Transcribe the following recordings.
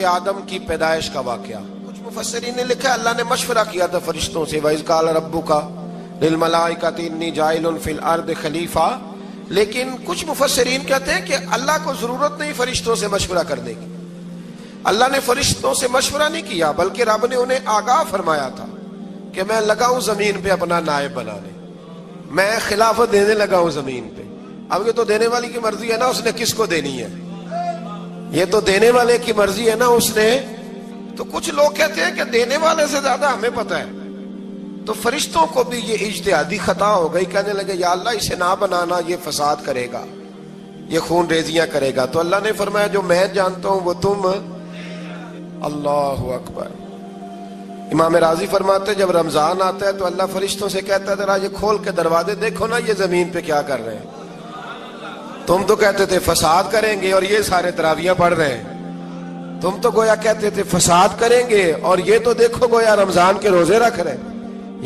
آدم کی پیدائش کا واقعہ کچھ مفسرین نے لکھا اللہ نے مشورہ کیا تھا فرشتوں سے وَإِذْ قَالَ رَبُّكَ لِلْمَلَائِكَةِ إِنِّي جَاعِلٌ فِي الْأَرْضِ خَلِيفَةً، لیکن کچھ مفسرین کہتے ہیں کہ اللہ کو ضرورت نہیں فرشتوں سے مشورہ کرنے کی. اللہ نے فرشتوں سے مشورہ نہیں کیا بلکہ رب نے انہیں آگاہ فرمایا تھا کہ میں لگا ہوں زمین پہ اپنا نائب بنانے، میں خلافت دینے لگا ہوں زمین پہ. اب یہ تو دینے والی کی مرضی ہے نا اس نے کس کو دینی ہے، یہ تو دینے والے کی مرضی ہے نا اس نے. تو کچھ لوگ کہتے ہیں کہ دینے والے سے زیادہ ہمیں پتہ ہے. تو فرشتوں کو بھی یہ اجتہادی خطا ہو گئی، کہنے لگے یا اللہ اسے نہ بنانا، یہ فساد کرے گا، یہ خون ریزیاں کرے گا. تو اللہ نے فرمایا جو میں جانتا ہوں وہ تم. اللہ اکبر. امام راضی فرماتے جب رمضان آتا ہے تو اللہ فرشتوں سے کہتا ہے ذرا یہ کھول کے دروازے دیکھو نا یہ زمین پہ کیا کر رہے ہیں. تم تو کہتے تھے فساد کریں گے اور یہ سارے تراویحیں پڑھ رہے ہیں. تم تو گویا کہتے تھے فساد کریں گے اور یہ تو دیکھو گویا رمضان کے روزے رکھ رہے ہیں،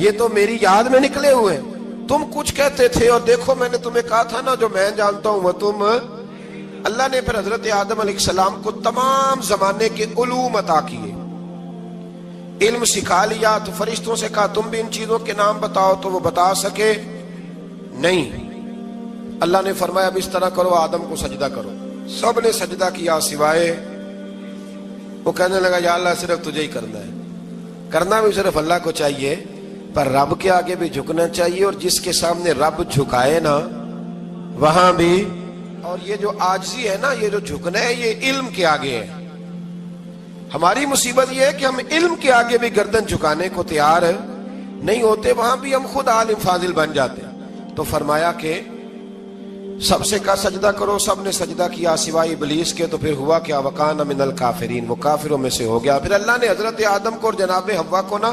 یہ تو میری یاد میں نکلے ہوئے. تم کچھ کہتے تھے اور دیکھو میں نے تمہیں کہا تھا نا جو میں جانتا ہوں وہ تم. اللہ نے پھر حضرت آدم علیہ السلام کو تمام زمانے کے علوم عطا کیے، علم سکھا لیا. تو فرشتوں سے کہا تم بھی ان چیزوں کے نام بتاؤ، تو وہ بتا سکے نہیں. اللہ نے فرمایا اب اس طرح کرو آدم کو سجدہ کرو. سب نے سجدہ کیا سوائے وہ. کہنے لگا یا اللہ صرف تجھے ہی کرنا ہے. کرنا بھی صرف اللہ کو چاہیے پر رب کے آگے بھی جھکنا چاہیے، اور جس کے سامنے رب جھکائے نا وہاں بھی. اور یہ جو عاجزی ہے نا، یہ جو جھکنا ہے یہ علم کے آگے ہے. ہماری مصیبت یہ ہے کہ ہم علم کے آگے بھی گردن جھکانے کو تیار نہیں ہوتے، وہاں بھی ہم خود عالم فاضل بن جاتے. تو فرمایا کہ سب سے کہا سجدہ کرو، سب نے سجدہ کیا سوائے ابلیس کے. تو پھر ہوا کیا وکان من الکافرین، وہ کافروں میں سے ہو گیا. پھر اللہ نے حضرت آدم کو اور جناب حوا کو نا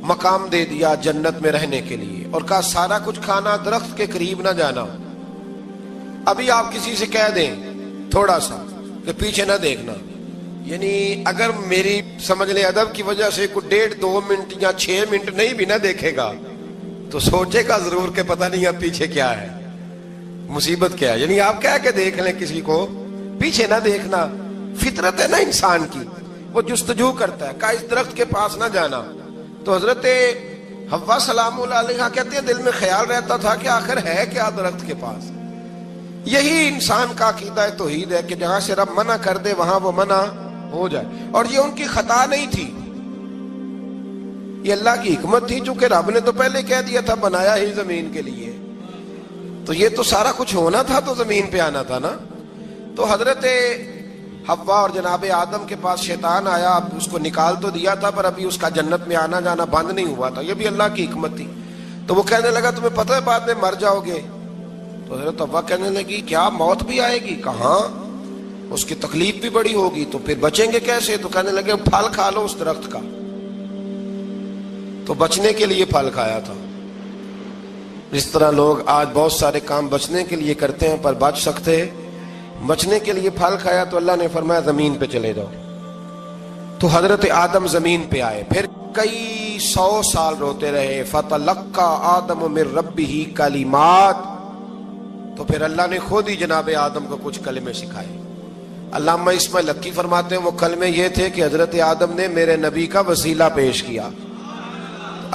مقام دے دیا جنت میں رہنے کے لیے، اور کہا سارا کچھ کھانا، درخت کے قریب نہ جانا. ابھی آپ کسی سے کہہ دیں تھوڑا سا کہ پیچھے نہ دیکھنا، یعنی اگر میری سمجھ لیں ادب کی وجہ سے کوئی 1.5-2 منٹ یا 6 منٹ نہیں بھی نہ دیکھے گا تو سوچے گا ضرور کہ پتہ نہیں اب پیچھے کیا ہے، مصیبت کیا ہے. یعنی آپ کہہ کے دیکھ لیں کسی کو، پیچھے نہ دیکھنا. فطرت ہے نا انسان کی، وہ جستجو کرتا ہے. کہا اس درخت کے پاس نہ جانا. تو حضرت حوا سلام اللہ علیہ کہتے ہیں دل میں خیال رہتا تھا کہ آخر ہے کیا درخت کے پاس. یہی انسان کا عقیدہ توحید ہے کہ جہاں سے رب منع کر دے وہاں وہ منع ہو جائے. اور یہ ان کی خطا نہیں تھی، یہ اللہ کی حکمت تھی، چونکہ رب نے تو پہلے کہہ دیا تھا بنایا ہی زمین کے لیے، تو یہ تو سارا کچھ ہونا تھا تو زمین پہ آنا تھا نا. تو حضرت حوا اور جناب آدم کے پاس شیطان آیا. اب اس کو نکال تو دیا تھا پر ابھی اس کا جنت میں آنا جانا بند نہیں ہوا تھا، یہ بھی اللہ کی حکمت تھی. تو وہ کہنے لگا تمہیں پتہ ہے بعد میں مر جاؤ گے. تو حضرت حوا کہنے لگی کیا موت بھی آئے گی؟ کہاں، اس کی تکلیف بھی بڑی ہوگی، تو پھر بچیں گے کیسے؟ تو کہنے لگے پھل کھا لو اس درخت کا. تو بچنے کے لیے پھل کھایا تھا. اس طرح لوگ آج بہت سارے کام بچنے کے لیے کرتے ہیں پر بچ سکتے، بچنے کے لیے پھل کھایا. تو اللہ نے فرمایا زمین پہ چلے جاؤ. تو حضرت آدم زمین پہ آئے، پھر کئی 100 سال روتے رہے. فَتَلَقَّى آدَمُ مِن رَبِّهِ کَلِمَاتٍ، تو پھر اللہ نے خود ہی جناب آدم کو کچھ کلمے سکھائے. علامہ اسماعیل حقی فرماتے ہیں وہ کلمے یہ تھے کہ حضرت آدم نے میرے نبی کا وسیلہ پیش کیا،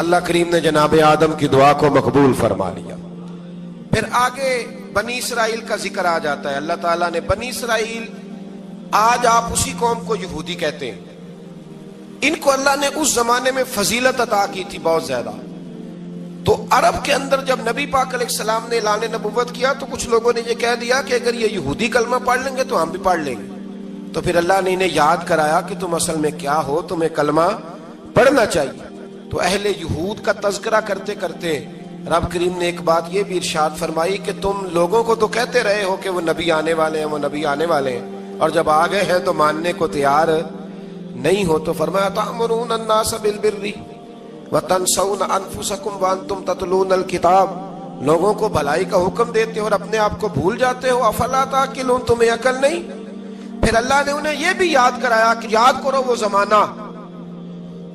اللہ کریم نے جناب آدم کی دعا کو مقبول فرما لیا. پھر آگے بنی اسرائیل کا ذکر آ جاتا ہے. اللہ تعالیٰ نے بنی اسرائیل، آج آپ اسی قوم کو یہودی کہتے ہیں، ان کو اللہ نے اس زمانے میں فضیلت عطا کی تھی بہت زیادہ. تو عرب کے اندر جب نبی پاک علیہ السلام نے اعلان نبوت کیا تو کچھ لوگوں نے یہ کہہ دیا کہ اگر یہ یہودی کلمہ پڑھ لیں گے تو ہم بھی پڑھ لیں گے. تو پھر اللہ نے انہیں یاد کرایا کہ تم اصل میں کیا ہو، تمہیں کلمہ پڑھنا چاہیے. تو اہل یہود کا تذکرہ کرتے کرتے رب کریم نے ایک بات یہ بھی ارشاد فرمائی کہ تم لوگوں کو تو کہتے رہے ہو کہ وہ نبی آنے والے ہیں، وہ نبی آنے والے ہیں، اور جب آ گئے ہیں تو ماننے کو تیار نہیں ہو. تو فرمایا تأمرون الناس بالبر وتنسون انفسکم وانتم تتلون الکتاب، لوگوں کو بھلائی کا حکم دیتے ہو اور اپنے آپ کو بھول جاتے ہو. افلا تعقلون، تمہیں عقل نہیں؟ پھر اللہ نے انہیں یہ بھی یاد کرایا کہ یاد کرو وہ زمانہ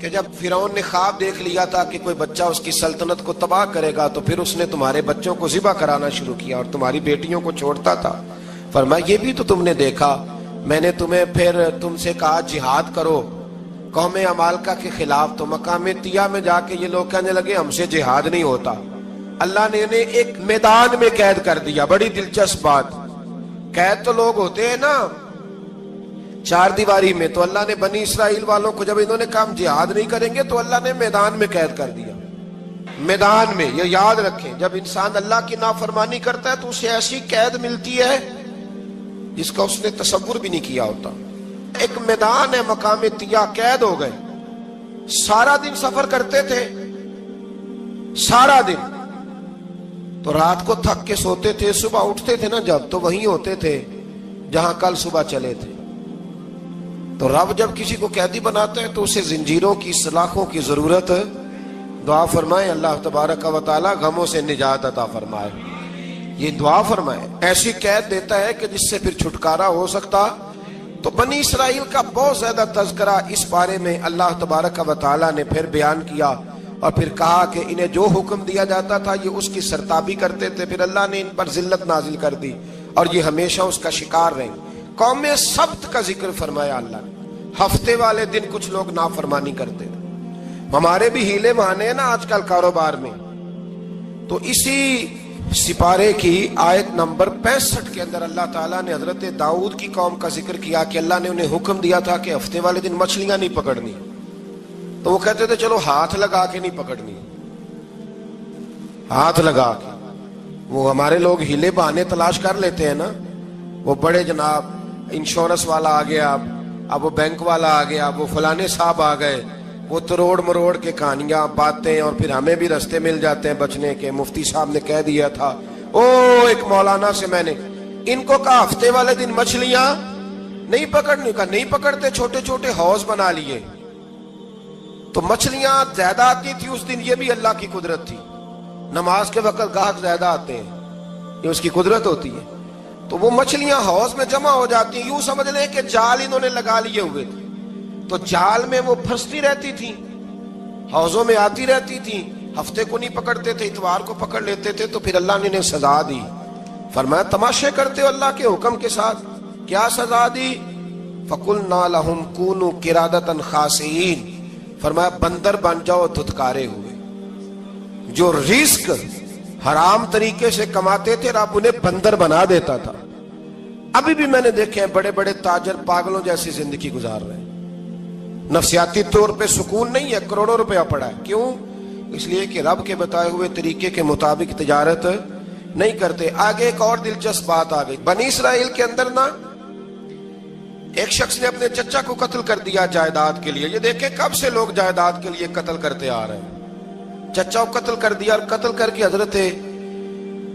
کہ جب فرعون نے خواب دیکھ لیا تھا کہ کوئی بچہ اس کی سلطنت کو تباہ کرے گا، تو پھر اس نے تمہارے بچوں کو ذبح کرانا شروع کیا اور تمہاری بیٹیوں کو چھوڑتا تھا. فرمایا یہ بھی تو تم نے دیکھا، میں نے تمہیں پھر تم سے کہا جہاد کرو قوم عمالقہ کے خلاف، تو مقام طیہ میں جا کے یہ لوگ کہنے لگے ہم سے جہاد نہیں ہوتا۔ اللہ نے انہیں ایک میدان میں قید کر دیا۔ بڑی دلچسپ بات، قید تو لوگ ہوتے ہیں نا چار دیواری میں، تو اللہ نے بنی اسرائیل والوں کو جب انہوں نے کہا ہم جہاد نہیں کریں گے تو اللہ نے میدان میں قید کر دیا۔ میدان میں، یہ یاد رکھیں، جب انسان اللہ کی نافرمانی کرتا ہے تو اسے ایسی قید ملتی ہے جس کا اس نے تصور بھی نہیں کیا ہوتا۔ ایک میدان ہے مقام طیہ، قید ہو گئے، سارا دن سفر کرتے تھے، سارا دن، تو رات کو تھک کے سوتے تھے، صبح اٹھتے تھے نا جب، تو وہیں ہوتے تھے جہاں کل صبح چلے تھے۔ تو رب جب کسی کو قیدی بناتا ہے تو اسے زنجیروں کی، سلاخوں کی ضرورت، دعا فرمائے اللہ تبارک و تعالی غموں سے نجات عطا فرمائے، یہ دعا فرمائے۔ ایسی قید دیتا ہے کہ جس سے پھر چھٹکارا ہو سکتا۔ تو بنی اسرائیل کا بہت زیادہ تذکرہ اس بارے میں اللہ تبارک و تعالی نے پھر بیان کیا، اور پھر کہا کہ انہیں جو حکم دیا جاتا تھا یہ اس کی سرتابی کرتے تھے، پھر اللہ نے ان پر ذلت نازل کر دی اور یہ ہمیشہ اس کا شکار رہیں۔ قوم سبت کا ذکر فرمایا اللہ نے، ہفتے والے دن کچھ لوگ نافرمانی کرتے تھے۔ ہمارے بھی ہیلے بہانے ہیں نا آج کل کاروبار میں، تو اسی سپارے کی آیت نمبر 65 کے اندر اللہ تعالیٰ نے حضرت داؤد کی قوم کا ذکر کیا کہ اللہ نے انہیں حکم دیا تھا کہ ہفتے والے دن مچھلیاں نہیں پکڑنی، تو وہ کہتے تھے چلو ہاتھ لگا کے نہیں پکڑنی، ہاتھ لگا کے۔ وہ ہمارے لوگ ہیلے بہانے تلاش کر لیتے ہیں نا، وہ بڑے جناب انشورنس والا آ گیا، اب وہ بینک والا آ گیا، وہ فلانے صاحب آ گئے، وہ تروڑ مروڑ کے کہانیاں باتیں، اور پھر ہمیں بھی رستے مل جاتے ہیں بچنے کے۔ مفتی صاحب نے کہہ دیا تھا، ایک مولانا سے میں نے ان کو کہا ہفتے والے دن مچھلیاں نہیں پکڑنے کا، نہیں پکڑتے، چھوٹے چھوٹے حوض بنا لیے، تو مچھلیاں زیادہ آتی تھی اس دن۔ یہ بھی اللہ کی قدرت تھی، نماز کے وقت گاہک زیادہ آتے ہیں، یہ اس کی قدرت ہوتی ہے۔ تو وہ مچھلیاں حوض میں جمع ہو جاتی ہیں، یوں سمجھ لیں کہ جال انہوں نے لگا لیے ہوئے تھے، تو جال میں وہ پھنستی رہتی تھی، حوضوں میں آتی رہتی تھی۔ ہفتے کو نہیں پکڑتے تھے، اتوار کو پکڑ لیتے تھے، تو پھر اللہ نے انہیں سزا دی۔ فرمایا تماشے کرتے ہو اللہ کے حکم کے ساتھ، کیا سزا دی؟ فَقُلْنَا لَهُمْ كُونُوا قِرَادَةً خَاسِئِينَ، فرمایا بندر بن جاؤ دھتکارے ہوئے۔ جو رزق حرام طریقے سے کماتے تھے رب انہیں بندر بنا دیتا تھا۔ ابھی بھی میں نے دیکھے ہیں بڑے بڑے تاجر پاگلوں جیسی زندگی گزار رہے ہیں، نفسیاتی طور پہ سکون نہیں ہے، کروڑوں روپیہ پڑا ہے۔ کیوں؟ اس لیے کہ رب کے بتائے ہوئے طریقے کے مطابق تجارت نہیں کرتے۔ آگے ایک اور دلچسپ بات آ گئی، بنی اسرائیل کے اندر نا ایک شخص نے اپنے چچا کو قتل کر دیا جائیداد کے لیے۔ یہ دیکھیں کب سے لوگ جائیداد کے لیے قتل کرتے آ رہے ہیں۔ چچا کو قتل کر دیا، اور قتل کر کے حضرت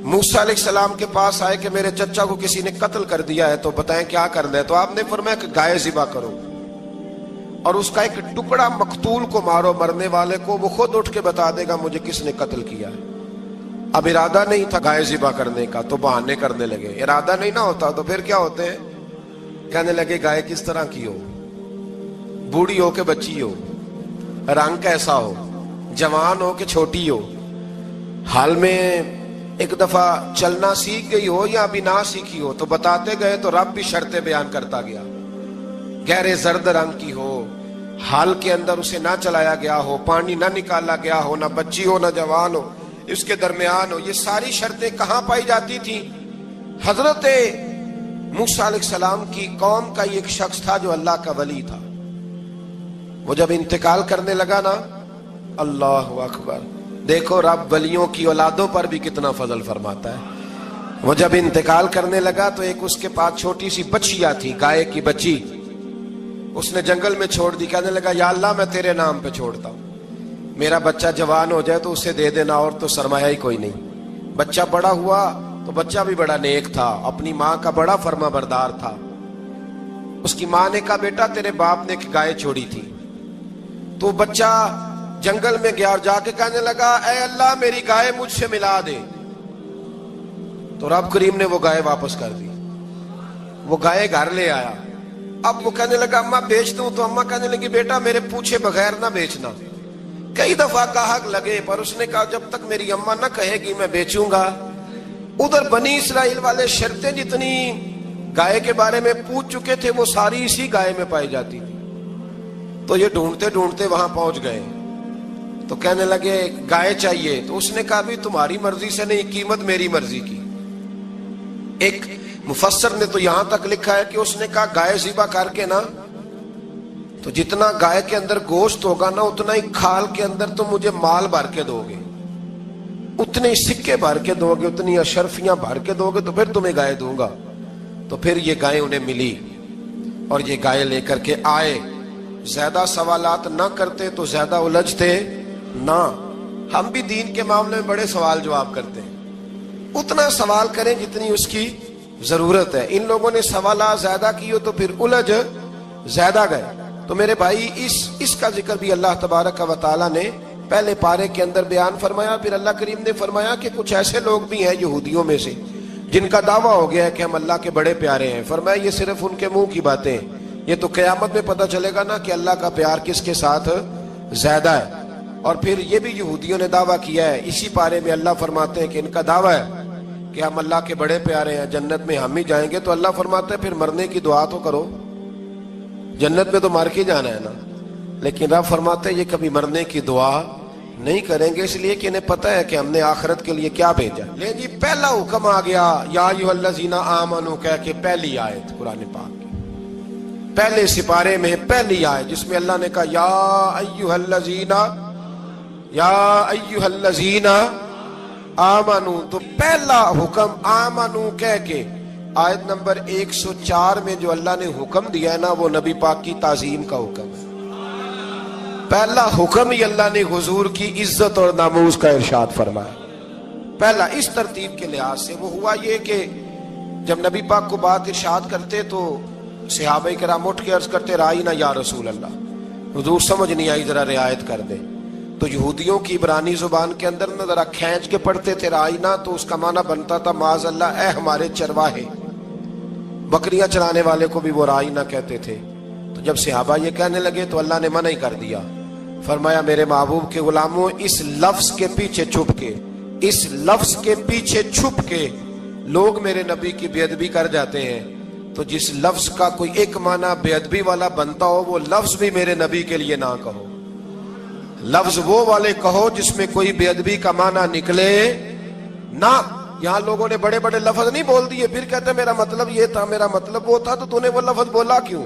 موسیٰ علیہ السلام کے پاس آئے کہ میرے چچا کو کسی نے قتل کر دیا ہے، تو بتائیں کیا کرنا ہے؟ تو آپ نے فرمایا کہ گائے ذبح کرو، اور اس کا ایک ٹکڑا مقتول کو مارو، مرنے والے کو، وہ خود اٹھ کے بتا دے گا مجھے کس نے قتل کیا ہے۔ اب ارادہ نہیں تھا گائے ذبح کرنے کا، تو بہانے کرنے لگے۔ ارادہ نہیں نہ ہوتا تو پھر کیا ہوتے ہیں؟ کہنے لگے گائے کس طرح کی ہو، بوڑھی ہو کہ بچی ہو، رنگ کیسا ہو، جوان ہو کہ چھوٹی ہو، حال میں ایک دفعہ چلنا سیکھ گئی ہو یا ابھی نہ سیکھی ہو، تو بتاتے گئے۔ تو رب بھی شرطیں بیان کرتا گیا، گہرے زرد رنگ کی ہو، حال کے اندر اسے نہ چلایا گیا ہو، پانی نہ نکالا گیا ہو، نہ بچی ہو نہ جوان ہو، اس کے درمیان ہو۔ یہ ساری شرطیں کہاں پائی جاتی تھی؟ حضرت موسیٰ علیہ السلام کی قوم کا ایک شخص تھا جو اللہ کا ولی تھا، وہ جب انتقال کرنے لگا نا، اللہ اکبر، دیکھو رب ولیوں کی اولادوں پر بھی کتنا فضل فرماتا ہے۔ وہ جب انتقال کرنے لگا تو ایک اس کے پاس چھوٹی سی بچیا تھی، گائے کی بچی، اس نے جنگل میں چھوڑ دی۔ کہنے لگا یا اللہ میں تیرے نام پہ چھوڑتا ہوں، میرا بچہ جوان ہو جائے تو اسے دے دینا، اور تو سرمایہ ہی کوئی نہیں۔ بچہ بڑا ہوا تو بچہ بھی بڑا نیک تھا، اپنی ماں کا بڑا فرما بردار تھا۔ اس کی ماں نے کہا بیٹا تیرے باپ نے ایک گائے چھوڑی تھی، تو بچہ جنگل میں گیا اور جا کے کہنے لگا اے اللہ میری گائے مجھ سے ملا دے۔ تو رب کریم نے وہ گائے واپس کر دی، وہ گائے گھر لے آیا۔ اب وہ کہنے لگا اماں بیچ دوں، تو اماں کہنے لگی بیٹا میرے پوچھے بغیر نہ بیچنا۔ کئی دفعہ گاہک لگے پر اس نے کہا جب تک میری اماں نہ کہے گی میں بیچوں گا۔ ادھر بنی اسرائیل والے شرطیں جتنی گائے کے بارے میں پوچھ چکے تھے، وہ ساری اسی گائے میں پائی جاتی تھی. تو یہ ڈھونڈتے ڈھونڈتے وہاں پہنچ گئے تو کہنے لگے گائے چاہیے. تو اس نے کہا بھی تمہاری مرضی سے نہیں، قیمت میری مرضی کی. ایک مفسر نے تو یہاں تک لکھا ہے کہ اس نے کہا گائے ذبح کر کے نا، تو جتنا گائے کے اندر گوشت ہوگا نا اتنا ہی کھال کے اندر تم مجھے مال بھر کے دو گے، اتنے سکے بھر کے دو گے، اتنی اشرفیاں بھر کے دو گے تو پھر تمہیں گائے دوں گا. تو پھر یہ گائے انہیں ملی اور یہ گائے لے کر کے آئے. زیادہ سوالات نہ کرتے تو زیادہ الجھتے نہ. ہم بھی دین کے معاملے میں بڑے سوال جواب کرتے ہیں، اتنا سوال کریں جتنی اس کی ضرورت ہے. ان لوگوں نے سوالات زیادہ کیے تو پھر الجھ زیادہ گئے. تو میرے بھائی اس کا ذکر بھی اللہ تبارک و تعالیٰ نے پہلے پارے کے اندر بیان فرمایا. پھر اللہ کریم نے فرمایا کہ کچھ ایسے لوگ بھی ہیں یہودیوں میں سے جن کا دعویٰ ہو گیا ہے کہ ہم اللہ کے بڑے پیارے ہیں. فرمایا یہ صرف ان کے منہ کی باتیں ہیں، یہ تو قیامت میں پتہ چلے گا نا کہ اللہ کا پیار کس کے ساتھ زیادہ ہے. اور پھر یہ بھی یہودیوں نے دعویٰ کیا ہے، اسی پارے میں اللہ فرماتے ہیں کہ ان کا دعویٰ ہے کہ ہم اللہ کے بڑے پیارے ہیں، جنت میں ہم ہی جائیں گے. تو اللہ فرماتا ہے پھر مرنے کی دعا تو کرو، جنت میں تو مر کے جانا ہے نا. لیکن رب فرماتے ہیں یہ کبھی مرنے کی دعا نہیں کریں گے، اس لیے کہ انہیں پتہ ہے کہ ہم نے آخرت کے لیے کیا بھیجا. لے جی پہلا حکم آ گیا یا ایھا الذین آمنوا کہہ کے، پہلی آیت قرآن پاک کی پہلے سپارے میں پہلی آیت جس میں اللہ نے کہا یا ایھا الذین آمنوا. تو پہلا حکم آمنوا کہہ کے آیت نمبر 104 میں جو اللہ نے حکم دیا ہے نا وہ نبی پاک کی تعظیم کا حکم ہے. پہلا حکم ہی اللہ نے حضور کی عزت اور ناموس کا ارشاد فرمایا. پہلا اس ترتیب کے لحاظ سے وہ ہوا یہ کہ جب نبی پاک کو بات ارشاد کرتے تو صحابہ کرام اٹھ کے عرض کرتے رائینا یا رسول اللہ، حضور سمجھ نہیں آئی ذرا رعایت کر دے. تو یہودیوں کی عبرانی زبان کے اندر نہ ذرا کھینچ کے پڑھتے تھے رائینا، تو اس کا معنی بنتا تھا معاذ اللہ اے ہمارے چرواہے. بکریاں چرانے والے کو بھی وہ رائینا کہتے تھے. تو جب صحابہ یہ کہنے لگے تو اللہ نے منع ہی کر دیا. فرمایا میرے محبوب کے غلاموں، اس لفظ کے پیچھے چھپ کے لوگ میرے نبی کی بے ادبی کر جاتے ہیں. تو جس لفظ کا کوئی ایک معنی بے ادبی والا بنتا ہو وہ لفظ بھی میرے نبی کے لیے نہ کہو. لفظ وہ والے کہو جس میں کوئی بے ادبی کا معنی نکلے نہ. یہاں لوگوں نے بڑے بڑے لفظ نہیں بول دیے، پھر کہتے میرا مطلب یہ تھا، میرا مطلب وہ تھا. تو تو نے وہ لفظ بولا کیوں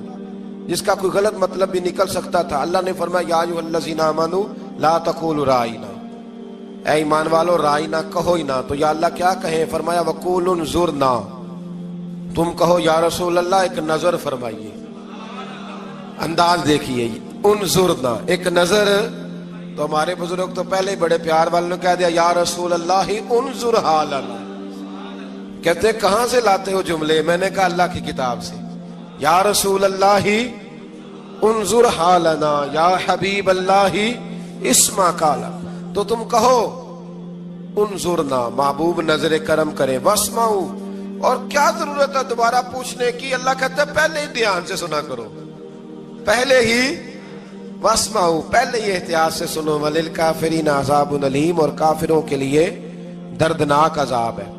جس کا کوئی غلط مطلب بھی نکل سکتا تھا؟ اللہ نے فرمایا یا ایھا الذین آمنوا لا تقولوا رائینا، اے ایمان والو رائینا کہو ہی نہ. تو یا اللہ کیا کہیں؟ فرمایا وقولوا انظرنا، تم کہو یا رسول اللہ ایک نظر فرمائیے. انداز دیکھیے، انظرنا ایک نظر. تو ہمارے بزرگ تو پہلے ہی بڑے پیار والوں نے کہہ دیا یا رسول اللہ انظر حالنا. کہتے کہاں سے لاتے ہو جملے؟ میں نے کہا اللہ کی کتاب سے. یا رسول اللہ انظر حالنا یا حبیب اللہ اسمع قالا. تو تم کہو انظرنا، محبوب نظر کرم کرے، واسمعوا، اور کیا ضرورت ہے دوبارہ پوچھنے کی؟ اللہ کہتا ہے پہلے ہی دھیان سے سنا کرو، پہلے ہی واسمعوا، پہلے ہی احتیاط سے سنو. وللکافرین عذاب علیم، اور کافروں کے لیے دردناک عذاب ہے.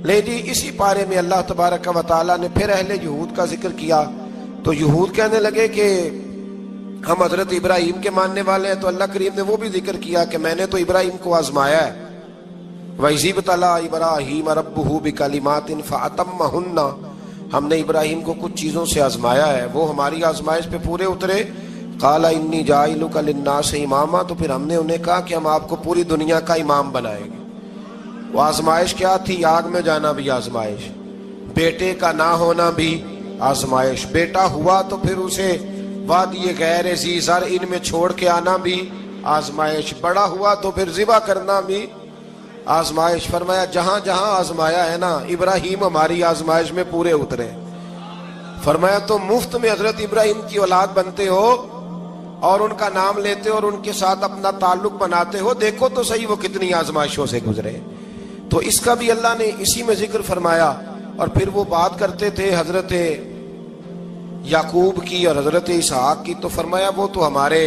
لے جی اسی پارے میں اللہ تبارک و تعالیٰ نے پھر اہل یہود کا ذکر کیا. تو یہود کہنے لگے کہ ہم حضرت ابراہیم کے ماننے والے ہیں. تو اللہ کریم نے وہ بھی ذکر کیا کہ میں نے تو ابراہیم کو آزمایا ہے. وَإِذِ ابْتَلَىٰ إِبْرَاهِيمَ رَبُّهُ بِكَلِمَاتٍ فَأَتَمَّهُنَّ، ہم نے ابراہیم کو کچھ چیزوں سے آزمایا ہے، وہ ہماری آزمائش پہ پورے اترے. قَالَ إِنِّي جَاعِلُكَ لِلنَّاسِ إِمَامًا، تو پھر ہم نے انہیں کہا کہ ہم آپ کو پوری دنیا کا امام بنائیں گے. وہ آزمائش کیا تھی؟ آگ میں جانا بھی آزمائش، بیٹے کا نہ ہونا بھی آزمائش، بیٹا ہوا تو پھر اسے وادی غیر ذی زرع ان میں چھوڑ کے آنا بھی آزمائش، بڑا ہوا تو پھر ذبح کرنا بھی آزمائش. فرمایا جہاں جہاں آزمایا ہے نا ابراہیم ہماری آزمائش میں پورے اترے. فرمایا تو مفت میں حضرت ابراہیم کی اولاد بنتے ہو اور ان کا نام لیتے ہو اور ان کے ساتھ اپنا تعلق بناتے ہو، دیکھو تو صحیح وہ کتنی آزمائشوں سے گزرے. تو اس کا بھی اللہ نے اسی میں ذکر فرمایا. اور پھر وہ بات کرتے تھے حضرت یعقوب کی اور حضرت اسحاق کی. تو فرمایا وہ تو ہمارے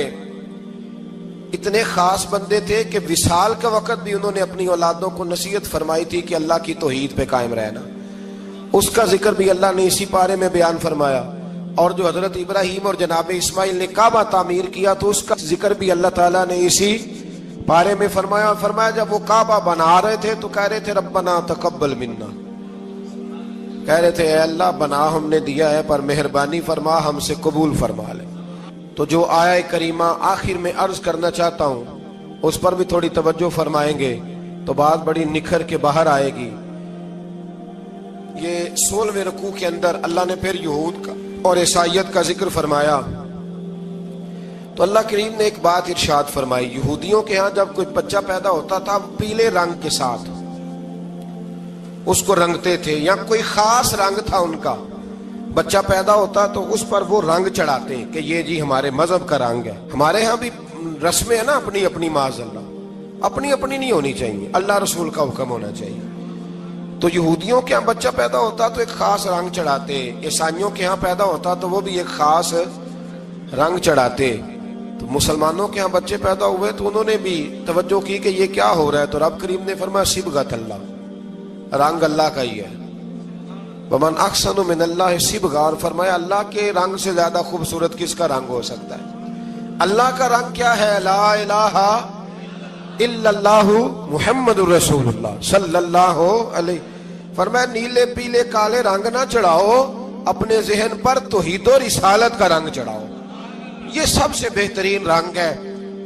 اتنے خاص بندے تھے کہ وصال کے وقت بھی انہوں نے اپنی اولادوں کو نصیحت فرمائی تھی کہ اللہ کی توحید پہ قائم رہنا. اس کا ذکر بھی اللہ نے اسی پارے میں بیان فرمایا. اور جو حضرت ابراہیم اور جناب اسماعیل نے کعبہ تعمیر کیا تو اس کا ذکر بھی اللہ تعالیٰ نے اسی پارے میں فرمایا. فرمایا جب وہ کعبہ بنا رہے تھے تو کہہ رہے تھے ربنا تقبل منا، کہہ رہے تھے اے اللہ بنا ہم نے دیا ہے پر مہربانی فرما ہم سے قبول فرما لے. تو جو آیہ کریمہ آخر میں عرض کرنا چاہتا ہوں اس پر بھی تھوڑی توجہ فرمائیں گے تو بات بڑی نکھر کے باہر آئے گی. یہ 16ویں رکوع کے اندر اللہ نے پھر یہود کا اور عیسائیت کا ذکر فرمایا تو اللہ کریم نے ایک بات ارشاد فرمائی. یہودیوں کے ہاں جب کوئی بچہ پیدا ہوتا تھا پیلے رنگ کے ساتھ اس کو رنگتے تھے، یا کوئی خاص رنگ تھا ان کا. بچہ پیدا ہوتا تو اس پر وہ رنگ چڑھاتے کہ یہ جی ہمارے مذہب کا رنگ ہے. ہمارے ہاں بھی رسمیں ہیں نا اپنی اپنی، معاذ اللہ اپنی اپنی نہیں ہونی چاہیے، اللہ رسول کا حکم ہونا چاہیے. تو یہودیوں کے ہاں بچہ پیدا ہوتا تو ایک خاص رنگ چڑھاتے، عیسائیوں کے ہاں پیدا ہوتا تو وہ بھی ایک خاص رنگ چڑھاتے. تو مسلمانوں کے ہاں بچے پیدا ہوئے تو انہوں نے بھی توجہ کی کہ یہ کیا ہو رہا ہے، تو رب کریم نے فرمایا صبغۃ اللہ، رنگ اللہ کا ہی ہے. ومن احسن من اللہ صبغہ، اور فرمایا اللہ کے رنگ سے زیادہ خوبصورت کس کا رنگ ہو سکتا ہے. اللہ کا رنگ کیا ہے؟ لا الہ الا اللہ محمد الرسول اللہ صلی اللہ علیہ. فرمایا نیلے پیلے کالے رنگ نہ چڑھاؤ، اپنے ذہن پر توحید و رسالت کا رنگ چڑھاؤ. یہ سب سے بہترین رنگ ہے.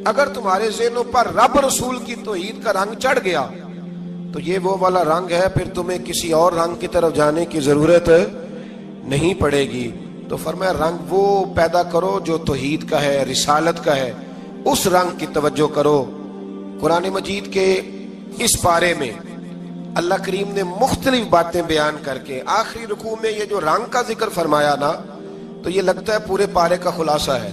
اگر تمہارے ذہنوں پر رب رسول کی توحید کا رنگ چڑھ گیا تو یہ وہ والا رنگ ہے، پھر تمہیں کسی اور رنگ کی طرف جانے کی ضرورت نہیں پڑے گی. تو فرمایا رنگ وہ پیدا کرو جو توحید کا ہے، رسالت کا ہے، اس رنگ کی توجہ کرو. قرآن مجید کے اس پارے میں اللہ کریم نے مختلف باتیں بیان کر کے آخری رکوع میں یہ جو رنگ کا ذکر فرمایا نا تو یہ لگتا ہے پورے پارے کا خلاصہ ہے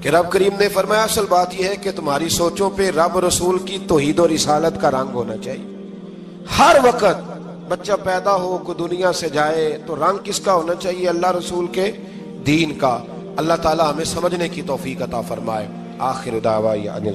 کہ رب کریم نے فرمایا اصل بات یہ ہے کہ تمہاری سوچوں پہ رب رسول کی توحید و رسالت کا رنگ ہونا چاہیے. ہر وقت بچہ پیدا ہو کو دنیا سے جائے تو رنگ کس کا ہونا چاہیے؟ اللہ رسول کے دین کا. اللہ تعالی ہمیں سمجھنے کی توفیق عطا فرمائے. آخر دعوانا